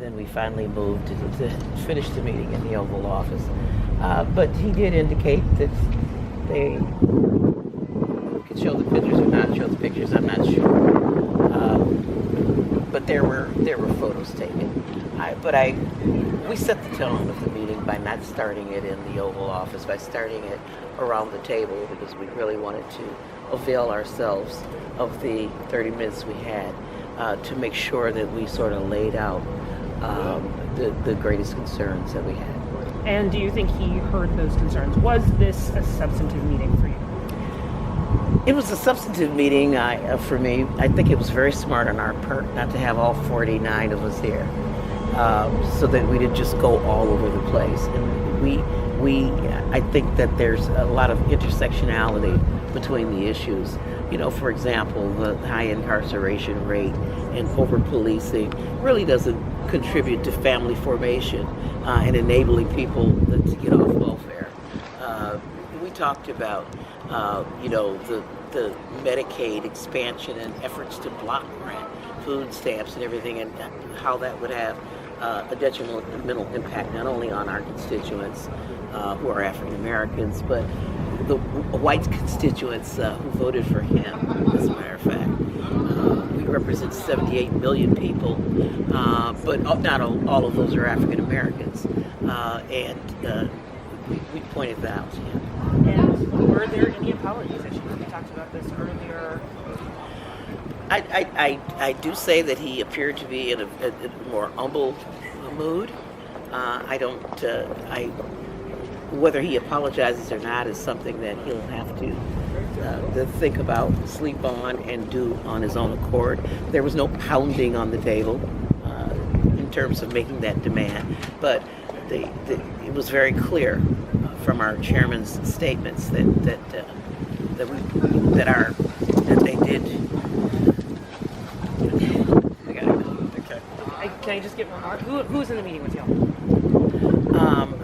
then we finally moved to finish the meeting in the Oval Office. But he did indicate that they could show the pictures or not show the pictures. I'm not sure. But there were photos taken. We set the tone of the meeting by not starting it in the Oval Office, by starting it around the table, because we really wanted to avail ourselves of the 30 minutes we had to make sure that we sort of laid out the greatest concerns that we had. And do you think he heard those concerns? Was this a substantive meeting for you? It was a substantive meeting for me. I think it was very smart on our part not to have all 49 of us here, so that we didn't just go all over the place. And I think that there's a lot of intersectionality between the issues. You know, for example, the high incarceration rate and over-policing really doesn't contribute to family formation and enabling people to get off welfare. We talked about, the Medicaid expansion and efforts to block grant food stamps and everything, and how that would have a detrimental impact not only on our constituents who are African Americans, but the white constituents who voted for him, as a matter of fact. We represent 78 million people, but not all of those are African Americans, and we pointed that out to him. And were there any apologies issues? We talked about this earlier. I do say that he appeared to be in a more humble mood. Whether he apologizes or not is something that he'll have to think about, sleep on, and do on his own accord. There was no pounding on the table in terms of making that demand, but it was very clear from our chairman's statements that they did. I gotta go. Okay. Can I just get one more? Who's in the meeting with you?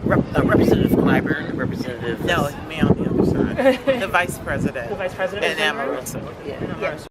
Representative Clyburn, Representative... No, me on the other side. The Vice President. The Vice President? And Omarosa. Yeah.